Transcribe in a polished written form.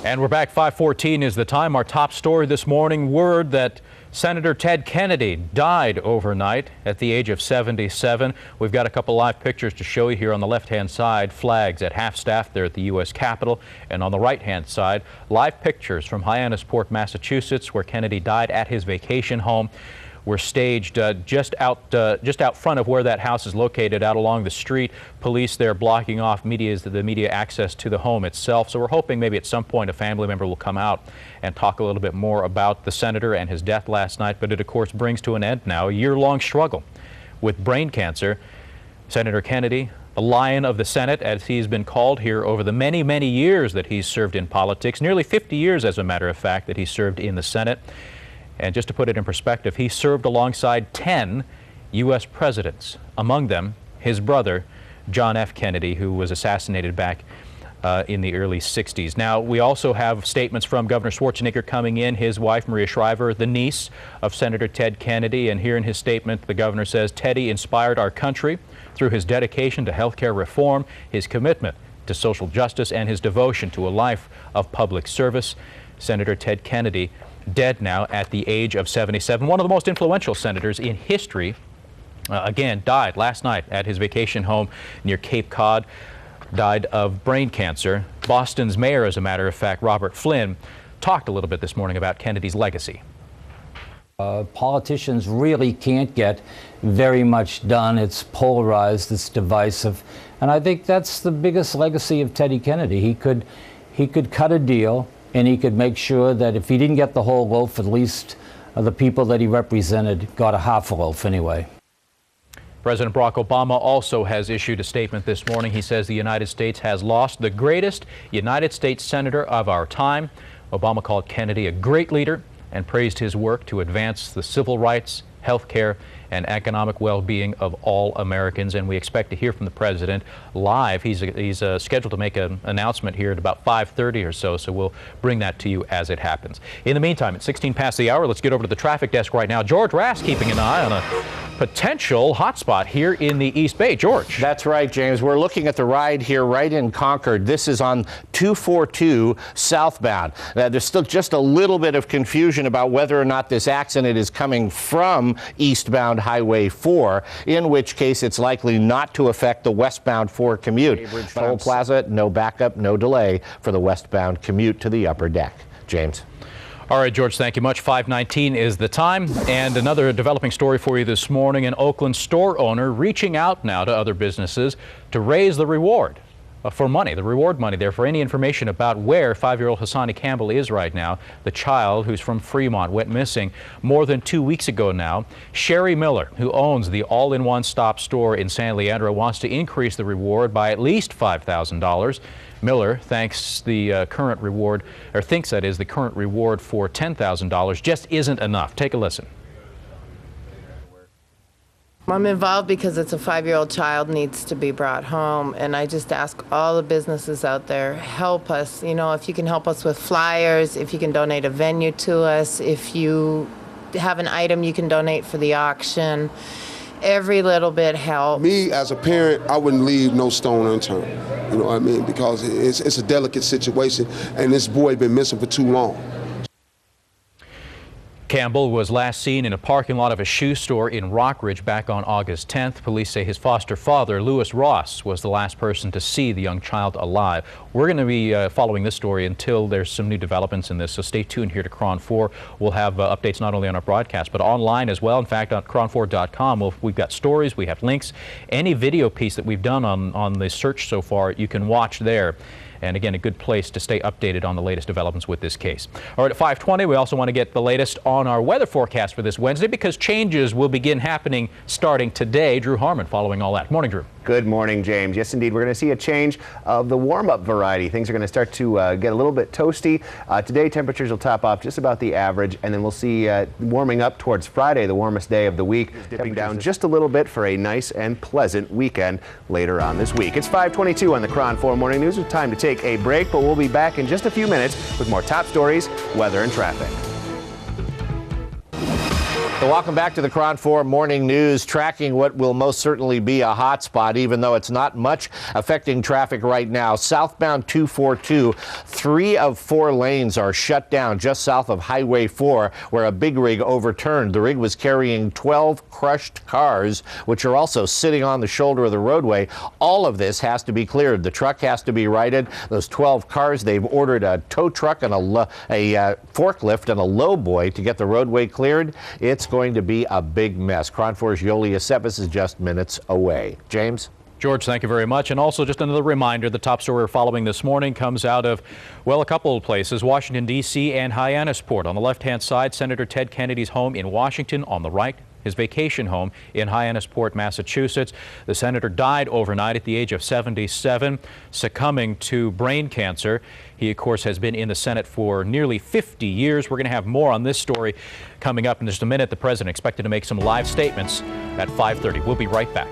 And we're back. 5:14 is the time. Our top story this morning, word that Senator Ted Kennedy died overnight at the age of 77. We've got a couple live pictures to show you here. On the left-hand side, flags at half-staff there at the U.S. Capitol. And on the right-hand side, live pictures from Hyannisport, Massachusetts, where Kennedy died at his vacation home. Were staged just out front of where that house is located, out along the street. Police there blocking off the media access to the home itself. So we're hoping maybe at some point a family member will come out and talk a little bit more about the senator and his death last night. But it, of course, brings to an end now a year-long struggle with brain cancer. Senator Kennedy, the Lion of the Senate, as he's been called here over the many, many years that he's served in politics, nearly 50 years, as a matter of fact, that he served in the Senate. And just to put it in perspective, he served alongside 10 U.S. presidents, among them his brother, John F. Kennedy, who was assassinated back in the early 60s. Now, we also have statements from Governor Schwarzenegger coming in, his wife, Maria Shriver, the niece of Senator Ted Kennedy. And here in his statement, the governor says, Teddy inspired our country through his dedication to health care reform, his commitment to social justice, and his devotion to a life of public service. Senator Ted Kennedy, dead now at the age of 77. One of the most influential senators in history, again, died last night at his vacation home near Cape Cod, died of brain cancer. Boston's mayor, as a matter of fact, Robert Flynn, talked a little bit this morning about Kennedy's legacy. Politicians really can't get very much done. It's polarized, it's divisive. And I think that's the biggest legacy of Teddy Kennedy. He could cut a deal, and he could make sure that if he didn't get the whole loaf, at least the people that he represented got a half a loaf anyway. President Barack Obama also has issued a statement this morning. He says the United States has lost the greatest United States senator of our time. Obama called Kennedy a great leader and praised his work to advance the civil rights, health care, and economic well-being of all Americans. And we expect to hear from the president live. He's scheduled to make an announcement here at about 5:30 or so, so we'll bring that to you as it happens. In the meantime, at 16 past the hour, let's get over to the traffic desk right now. George Rask keeping an eye on a potential hotspot here in the East Bay. George. That's right, James. We're looking at the ride here right in Concord. This is on 242 southbound. There's still just a little bit of confusion about whether or not this accident is coming from eastbound Highway 4, in which case it's likely not to affect the westbound 4 commute. Toll Plaza, no backup, no delay for the westbound commute to the upper deck. James. All right, George, thank you much. 5:19 is the time. And another developing story for you this morning. An Oakland store owner reaching out now to other businesses to raise the reward for money, the reward money there for any information about where 5-year-old Hassani Campbell is right now. The child, who's from Fremont, went missing more than 2 weeks ago now. Sherry Miller, who owns the all-in-one stop store in San Leandro, wants to increase the reward by at least $5,000. Miller thinks the current reward for $10,000 just isn't enough. Take a listen. I'm involved because it's a 5-year-old child needs to be brought home, and I just ask all the businesses out there, help us. You know, if you can help us with flyers, if you can donate a venue to us, if you have an item you can donate for the auction. Every little bit helps. Me, as a parent, I wouldn't leave no stone unturned. You know what I mean? Because it's a delicate situation, and this boy been missing for too long. Campbell was last seen in a parking lot of a shoe store in Rockridge back on August 10th. Police say his foster father, Lewis Ross, was the last person to see the young child alive. We're going to be following this story until there's some new developments in this, so stay tuned here to KRON 4. We'll have updates not only on our broadcast, but online as well. In fact, on KRON4.com, we've got stories, we have links. Any video piece that we've done on the search so far, you can watch there. And again, a good place to stay updated on the latest developments with this case. All right, at 5:20, we also want to get the latest on our weather forecast for this Wednesday, because changes will begin happening starting today. Drew Harmon following all that. Morning, Drew. Good morning, James. Yes, indeed. We're going to see a change of the warm-up variety. Things are going to start to get a little bit toasty. Today, temperatures will top off just about the average, and then we'll see warming up towards Friday, the warmest day of the week, dipping down just a little bit for a nice and pleasant weekend later on this week. It's 5:22 on the KRON 4 Morning News. It's time to take a break, but we'll be back in just a few minutes with more top stories, weather, and traffic. So welcome back to the KRON 4 Morning News, tracking what will most certainly be a hot spot, even though it's not much affecting traffic right now. Southbound 242, 3 of 4 lanes are shut down just south of Highway 4, where a big rig overturned. The rig was carrying 12 crushed cars, which are also sitting on the shoulder of the roadway. All of this has to be cleared. The truck has to be righted. Those 12 cars, they've ordered a tow truck and a forklift and a lowboy to get the roadway cleared. It's going to be a big mess. KRON 4's Yoli Yesepis is just minutes away. James? George, thank you very much. And also just another reminder, the top story we're following this morning comes out of, well, a couple of places, Washington, D.C. and Hyannisport. On the left-hand side, Senator Ted Kennedy's home in Washington. On the right, his vacation home in Hyannisport, Massachusetts. The senator died overnight at the age of 77, succumbing to brain cancer. He, of course, has been in the Senate for nearly 50 years. We're going to have more on this story coming up in just a minute. The president expected to make some live statements at 5:30. We'll be right back.